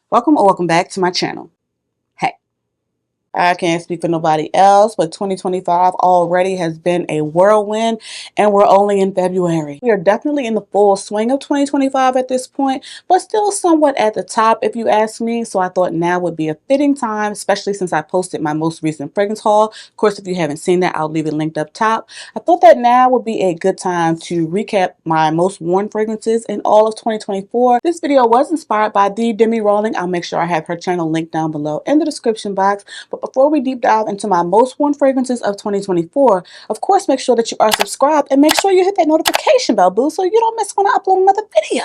Welcome or welcome back to my channel. Hey, I can't speak for nobody else, but 2025 already has been a whirlwind and we're only in February. We are definitely in the full swing of 2025 at this point, but still somewhat at the top if you ask me. So I thought now would be a fitting time, especially since I posted my most recent fragrance haul. Of course, if you haven't seen that, I'll leave it linked up top. I thought that now would be a good time to recap my most worn fragrances in all of 2024. This video was inspired by the Demi Rawling. I'll make sure I have her channel linked down below in the description box. But before we deep dive into my most worn fragrances of 2024, of course, make sure that you are subscribed and make sure you hit that notification bell, boo, so you don't miss when I upload another video.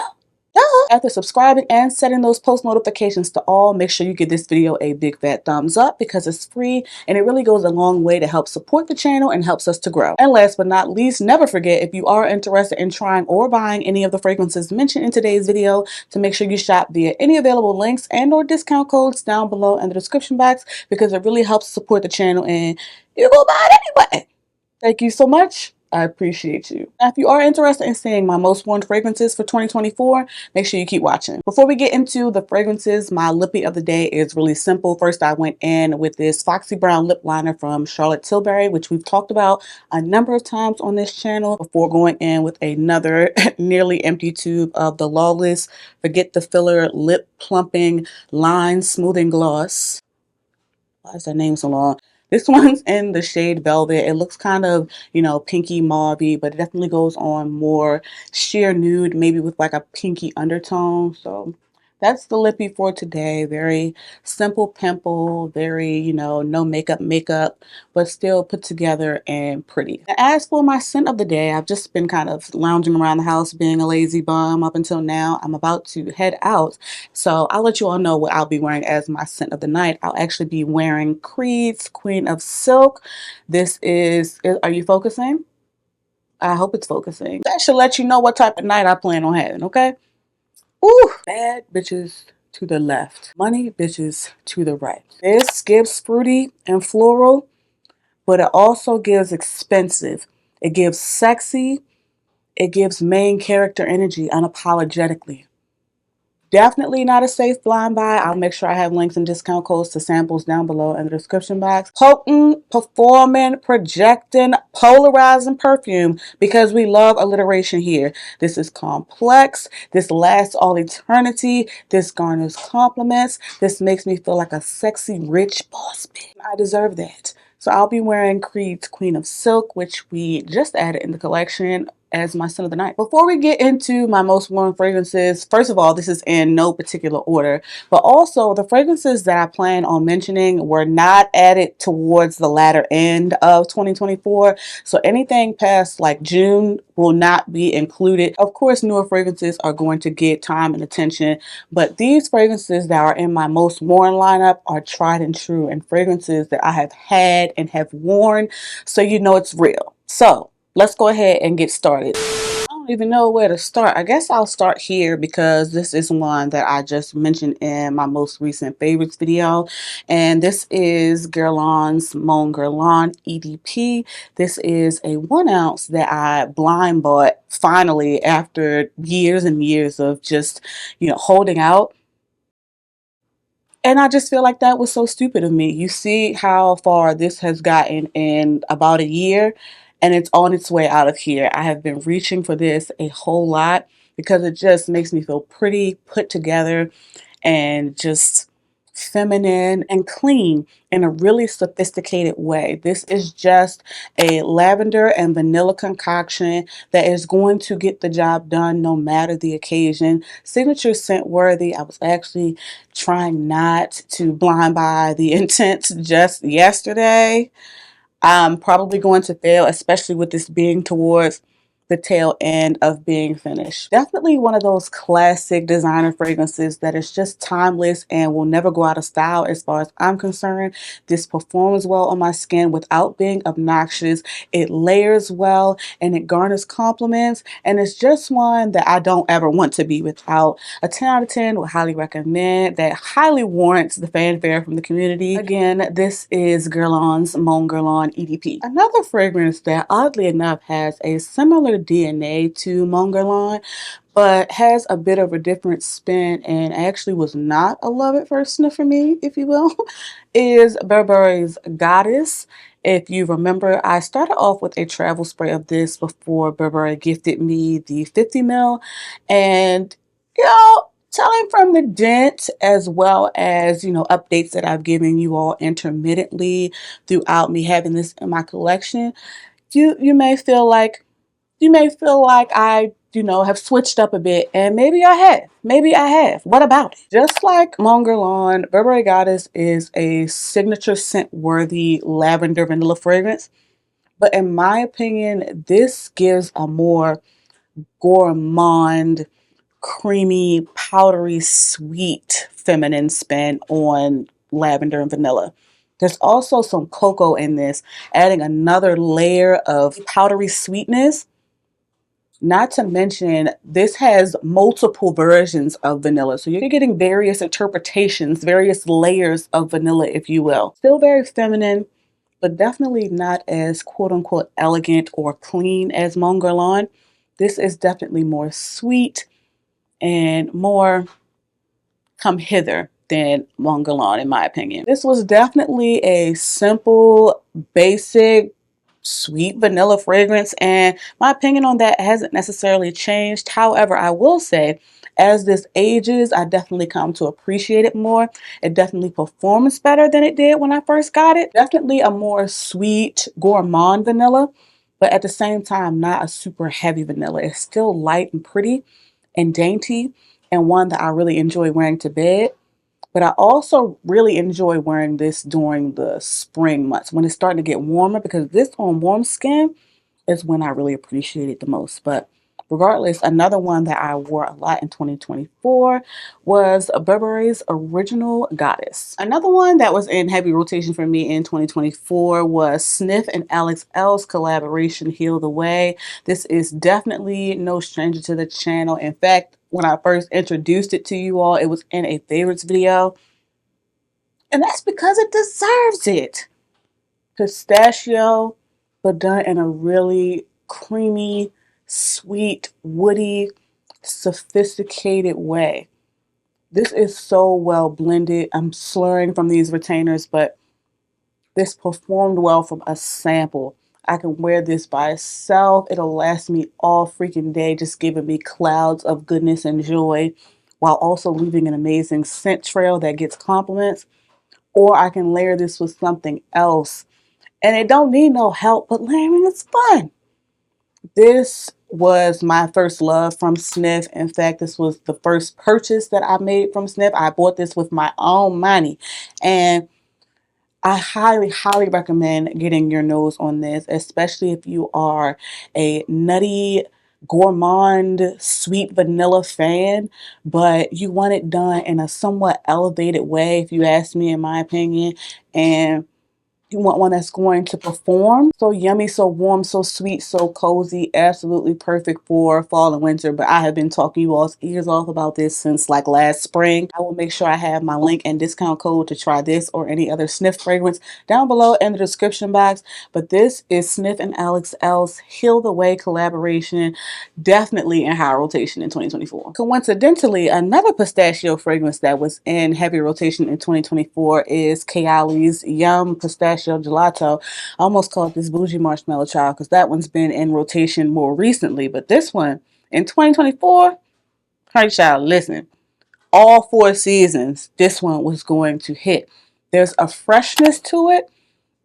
After subscribing and setting those post notifications to all, make sure you give this video a big fat thumbs up because it's free and it really goes a long way to help support the channel and helps us to grow. And last but not least, never forget, if you are interested in trying or buying any of the fragrances mentioned in today's video, to make sure you shop via any available links and or discount codes down below in the description box because it really helps support the channel and you go buy it anyway. Thank you so much. I appreciate you. Now, if you are interested in seeing my most worn fragrances for 2024, make sure you keep watching. Before we get into the fragrances, my lippy of the day is really simple. First, I went in with this Foxy Brown lip liner from Charlotte Tilbury, which we've talked about a number of times on this channel, before going in with another nearly empty tube of the Lawless Forget the Filler Lip Plumping Line Smoothing Gloss. Why is that name so long? This one's in the shade Velvet. It looks kind of, pinky mauvey, but it definitely goes on more sheer nude, maybe with like a pinky undertone. So that's the lippy for today. Very simple pimple, very, no makeup, but still put together and pretty. And as for my scent of the day, I've just been kind of lounging around the house being a lazy bum up until now. I'm about to head out. So I'll let you all know what I'll be wearing as my scent of the night. I'll actually be wearing Creed's Queen of Silk. This is, are you focusing? I hope it's focusing. That should let you know what type of night I plan on having, okay? Ooh, bad bitches to the left. Money bitches to the right. This gives fruity and floral, but it also gives expensive. It gives sexy. It gives main character energy unapologetically. Definitely not a safe blind buy. I'll make sure I have links and discount codes to samples down below in the description box. Potent, performing, projecting, polarizing perfume, because we love alliteration here. This is complex. This lasts all eternity. This garners compliments. This makes me feel like a sexy, rich boss bitch. I deserve that. So I'll be wearing Creed's Queen of Silk, which we just added in the collection as my scent of the night. Before we get into my most worn fragrances, first of all, this is in no particular order, but also the fragrances that I plan on mentioning were not added towards the latter end of 2024. So anything past like June will not be included. Of course, newer fragrances are going to get time and attention, but these fragrances that are in my most worn lineup are tried and true and fragrances that I have had and have worn, so you know it's real. So let's go ahead and get started. I don't even know where to start. I guess I'll start here because this is one that I just mentioned in my most recent favorites video. And this is Guerlain's Mon Guerlain EDP. This is a 1 ounce that I blind bought finally after years and years of just, holding out. And I just feel like that was so stupid of me. You see how far this has gotten in about a year, and it's on its way out of here. I have been reaching for this a whole lot because it just makes me feel pretty, put together, and just feminine and clean in a really sophisticated way. This is just a lavender and vanilla concoction that is going to get the job done no matter the occasion. Signature scent worthy. I was actually trying not to blind buy the Intense just yesterday. I'm probably going to fail, especially with this being towards the tail end of being finished. Definitely one of those classic designer fragrances that is just timeless and will never go out of style as far as I'm concerned. This performs well on my skin without being obnoxious. It layers well and it garners compliments, and it's just one that I don't ever want to be without. A 10 out of 10 would highly recommend, that highly warrants the fanfare from the community. Again, this is Guerlain's Mon Guerlain EDP. Another fragrance that oddly enough has a similar DNA to Mon Guerlain, but has a bit of a different spin and actually was not a love at first sniff for me, if you will, is Burberry's Goddess. If you remember, I started off with a travel spray of this before Burberry gifted me the 50 ml. And, telling from the dent as well as, updates that I've given you all intermittently throughout me having this in my collection, you may feel like I, have switched up a bit, and maybe I have. Maybe I have. What about it? Just like Mon Guerlain, Burberry Goddess is a signature scent-worthy lavender vanilla fragrance. But in my opinion, this gives a more gourmand, creamy, powdery, sweet, feminine spin on lavender and vanilla. There's also some cocoa in this, adding another layer of powdery sweetness. Not to mention, this has multiple versions of vanilla. So you're getting various interpretations, various layers of vanilla, if you will. Still very feminine, but definitely not as quote unquote elegant or clean as Mon Guerlain. This is definitely more sweet and more come hither than Mon Guerlain, in my opinion. This was definitely a simple, basic, sweet vanilla fragrance, and my opinion on that hasn't necessarily changed. However, I will say, as this ages, I definitely come to appreciate it more. It definitely performs better than it did when I first got it. Definitely a more sweet, gourmand vanilla, but at the same time, not a super heavy vanilla. It's still light and pretty and dainty, and one that I really enjoy wearing to bed. But I also really enjoy wearing this during the spring months when it's starting to get warmer, because this on warm skin is when I really appreciate it the most. But regardless, another one that I wore a lot in 2024 was Burberry's Original Goddess. Another one that was in heavy rotation for me in 2024 was Snif and Alex L's collaboration Heal the Way. This is definitely no stranger to the channel. In fact, when I first introduced it to you all, it was in a favorites video. And that's because it deserves it. Pistachio, but done in a really creamy, sweet, woody, sophisticated way. This is so well blended. I'm slurring from these retainers, but this performed well from a sample. I can wear this by itself. It'll last me all freaking day, just giving me clouds of goodness and joy, while also leaving an amazing scent trail that gets compliments. Or I can layer this with something else. And it don't need no help, but layering is fun. This was my first love from Snif. In fact, this was the first purchase that I made from Snif. I bought this with my own money. And I highly, highly recommend getting your nose on this, especially if you are a nutty, gourmand, sweet vanilla fan, but you want it done in a somewhat elevated way, if you ask me, in my opinion. And you want one that's going to perform. So yummy, so warm, so sweet, so cozy. Absolutely perfect for fall and winter. But I have been talking you all's ears off about this since like last spring. I will make sure I have my link and discount code to try this or any other Snif fragrance down below in the description box. But this is Snif and Alex L's Heal the Way collaboration. Definitely in high rotation in 2024. Coincidentally, another pistachio fragrance that was in heavy rotation in 2024 is Kayali's Yum Pistachio Gelato. I almost called this Bougie Marshmallow Child because that one's been in rotation more recently. But this one in 2024, honey child, listen, all 4 seasons, this one was going to hit. There's a freshness to it,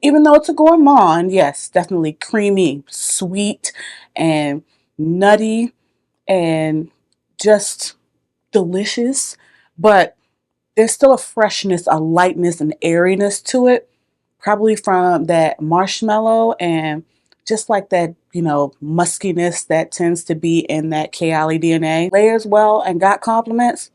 even though it's a gourmand. Yes, definitely creamy, sweet, and nutty, and just delicious. But there's still a freshness, a lightness, and airiness to it, probably from that marshmallow and just like that, muskiness that tends to be in that Kayali DNA. Layers well and got compliments.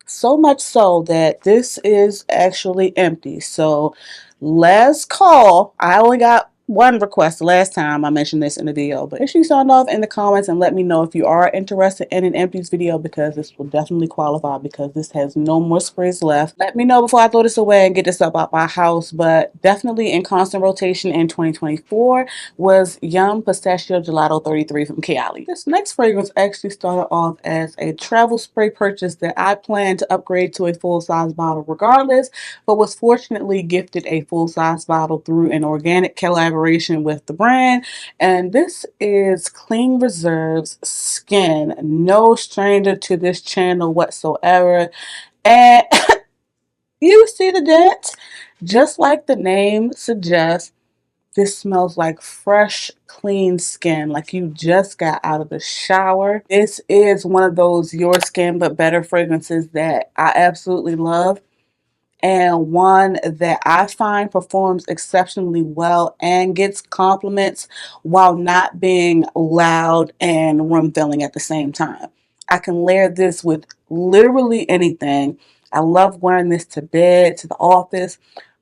So much so that this is actually empty. So let's call. I only got one request last time I mentioned this in the video, but make sure you sound off in the comments and let me know if you are interested in an empties video, because this will definitely qualify, because this has no more sprays left. Let me know before I throw this away and get this up out my house. But definitely in constant rotation in 2024 was Yum Pistachio Gelato 33 from Kayali. This next fragrance actually started off as a travel spray purchase that I planned to upgrade to a full-size bottle regardless, but was fortunately gifted a full-size bottle through an organic collaboration with the brand. And this is Clean Reserve's Skin. No stranger to this channel whatsoever. And you see the dent? Just like the name suggests, this smells like fresh, clean skin, like you just got out of the shower. This is one of those your skin but better fragrances that I absolutely love, and one that I find performs exceptionally well and gets compliments while not being loud and room filling at the same time. I can layer this with literally anything. I love wearing this to bed, to the office.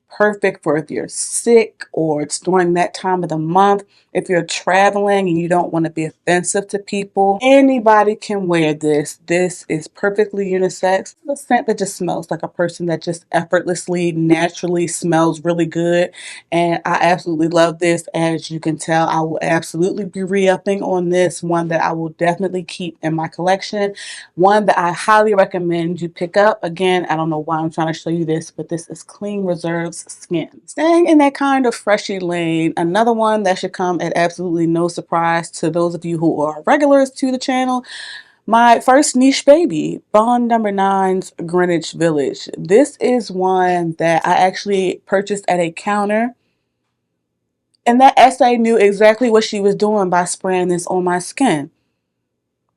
Perfect for if you're sick or it's during that time of the month. If you're traveling and you don't want to be offensive to people, anybody can wear this. This is perfectly unisex. It's a scent that just smells like a person that just effortlessly, naturally smells really good. And I absolutely love this. As you can tell, I will absolutely be re-upping on this. One that I will definitely keep in my collection. One that I highly recommend you pick up. Again, I don't know why I'm trying to show you this, but this is Clean Reserve's Skin. Staying in that kind of freshy lane, another one that should come at absolutely no surprise to those of you who are regulars to the channel. My first niche baby, Bond Number 9's Greenwich Village. This is one that I actually purchased at a counter, and that SA knew exactly what she was doing by spraying this on my skin.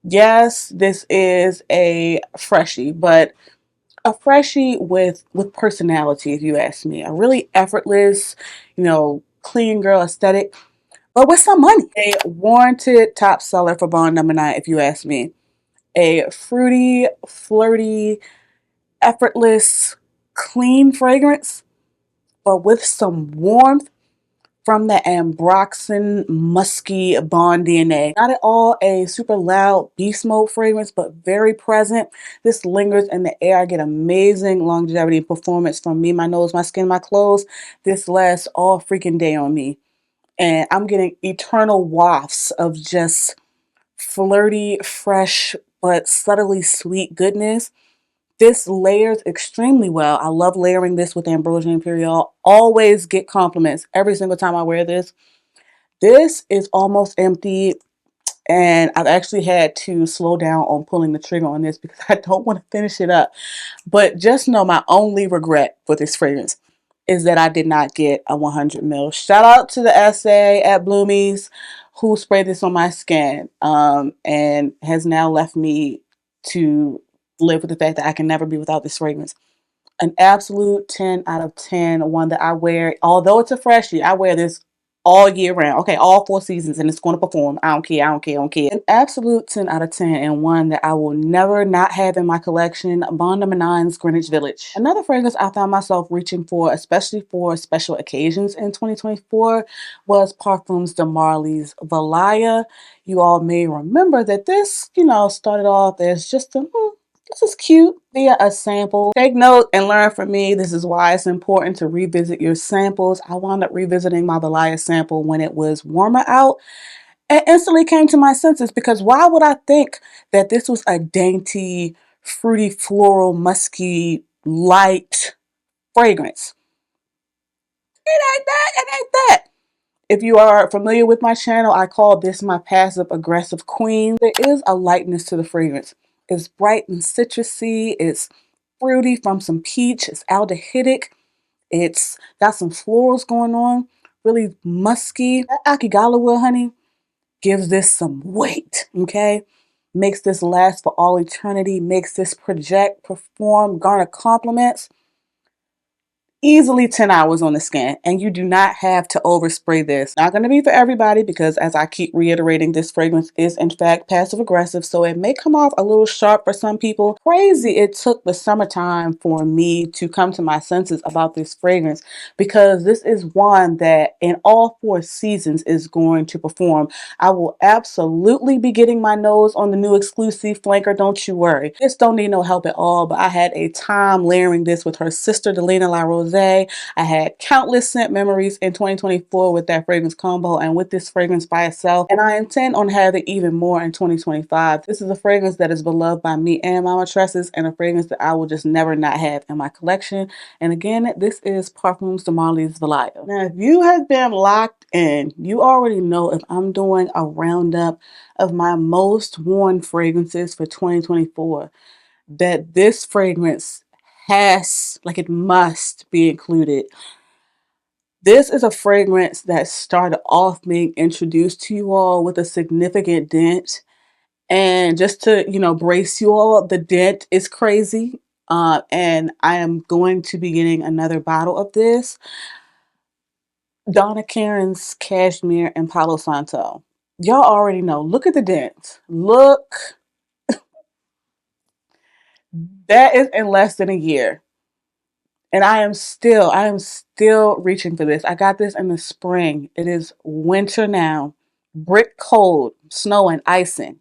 Yes, this is a freshie, but a freshie with personality, if you ask me. A really effortless, clean girl aesthetic, but with some money. A warranted top seller for Bond Number 9, if you ask me. A fruity, flirty, effortless, clean fragrance, but with some warmth from the ambroxan, musky Bond DNA. Not at all a super loud beast mode fragrance, but very present. This lingers in the air. I get amazing longevity performance from me, my nose, my skin, my clothes. This lasts all freaking day on me. And I'm getting eternal wafts of just flirty, fresh, but subtly sweet goodness. This layers extremely well. I love layering this with Ambrosia Imperial. Always get compliments every single time I wear this. This is almost empty, and I've actually had to slow down on pulling the trigger on this because I don't want to finish it up. But just know my only regret for this fragrance is that I did not get a 100 ml. Shout out to the SA at Bloomies who sprayed this on my skin, and has now left me to live with the fact that I can never be without this fragrance. An absolute 10 out of 10. One that I wear, although it's a freshie, I wear this all year round. Okay, all 4 seasons, and it's going to perform. I don't care, I don't care, I don't care. An absolute 10 out of 10, and one that I will never not have in my collection, Bond Number 9's Greenwich Village. Another fragrance I found myself reaching for, especially for special occasions in 2024, was Parfums de Marly's Valaya. You all may remember that this, started off as just a, this is cute via a sample. Take note and learn from me. This is why it's important to revisit your samples. I wound up revisiting my Valaya sample when it was warmer out and instantly came to my senses, because why would I think that this was a dainty, fruity, floral, musky, light fragrance? It ain't that, it ain't that. If you are familiar with my channel, I call this my passive aggressive queen. There is a lightness to the fragrance. It's bright and citrusy. It's fruity from some peach. It's aldehydic. It's got some florals going on. Really musky. That Akigala wood, honey, gives this some weight, okay? Makes this last for all eternity. Makes this project, perform, garner compliments. easily 10 hours on the skin, and you do not have to overspray this. Not going to be for everybody because, as I keep reiterating, this fragrance is in fact passive aggressive, so it may come off a little sharp for some people. Crazy it took the summertime for me to come to my senses about this fragrance, because this is one that in all 4 seasons is going to perform. I will absolutely be getting my nose on the new exclusive flanker, don't you worry. This don't need no help at all, but I had a time layering this with her sister Delina La Rose. I had countless scent memories in 2024 with that fragrance combo and with this fragrance by itself, and I intend on having even more in 2025. This is a fragrance that is beloved by me and Mama Tresses, and a fragrance that I will just never not have in my collection. And again, this is Parfums de Marly's Valaya. Now, if you have been locked in, you already know if I'm doing a roundup of my most worn fragrances for 2024, that this fragrance has, like, it must be included. This is a fragrance that started off being introduced to you all with a significant dent. And just to, brace you all, the dent is crazy. And I am going to be getting another bottle of this. Donna Karan's Cashmere and Palo Santo. Y'all already know. Look at the dent. Look. That is in less than a year. And I am still reaching for this. I got this in the spring. It is winter now. Brick cold, snow and icing.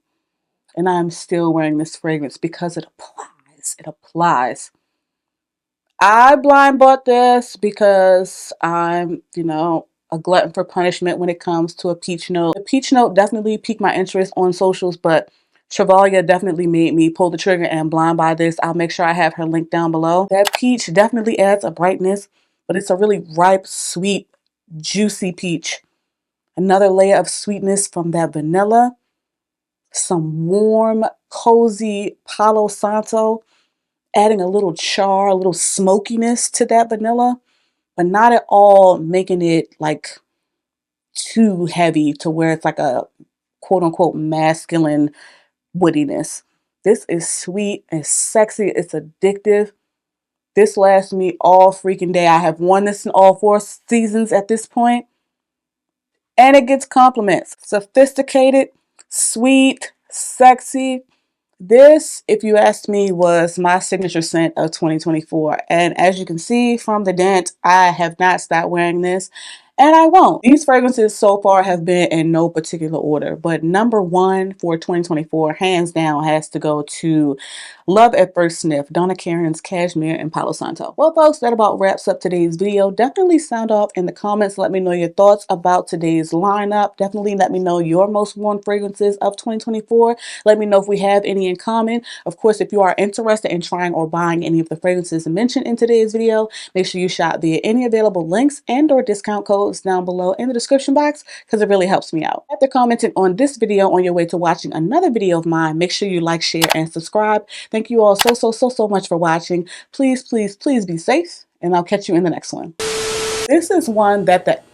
And I'm still wearing this fragrance because it applies. It applies. I blind bought this because I'm, a glutton for punishment when it comes to a peach note. The peach note definitely piqued my interest on socials, but Travalia definitely made me pull the trigger and blind buy this. I'll make sure I have her link down below. That peach definitely adds a brightness, but it's a really ripe, sweet, juicy peach. Another layer of sweetness from that vanilla. Some warm, cozy Palo Santo, adding a little char, a little smokiness to that vanilla, but not at all making it like too heavy to where it's like a quote unquote masculine woodiness. This is sweet, it's sexy, it's addictive. This lasts me all freaking day. I have worn this in all 4 seasons at this point, and it gets compliments. Sophisticated, sweet, sexy. This, if you asked me, was my signature scent of 2024. And as you can see from the dent, I have not stopped wearing this. And I won't. These fragrances so far have been in no particular order. But number one for 2024, hands down, has to go to Love at First Sniff, Donna Karan's Cashmere and Palo Santo. Well, folks, that about wraps up today's video. Definitely sound off in the comments. Let me know your thoughts about today's lineup. Definitely let me know your most worn fragrances of 2024. Let me know if we have any in common. Of course, if you are interested in trying or buying any of the fragrances mentioned in today's video, make sure you shop via any available links and or discount codes down below in the description box, because it really helps me out. After commenting on this video on your way to watching another video of mine, make sure you like, share, and subscribe. Thank you all so much for watching. Please, please, please be safe, and I'll catch you in the next one. This is one that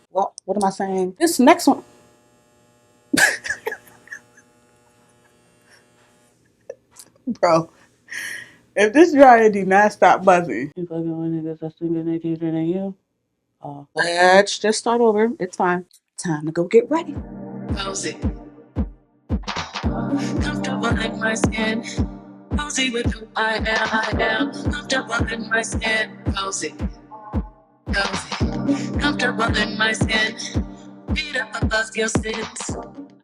well, what am I saying? This next one. Bro, if this dryer did not stop buzzing. You fucking with niggas that's thinking they cuter than you? Let's just start over. It's fine. Time to go get ready. Cozy. Comfortable in my skin. Cozy with who I am. Comfortable in my skin. Cozy. Cozy. Comfortable in my skin. Beat up above your sins.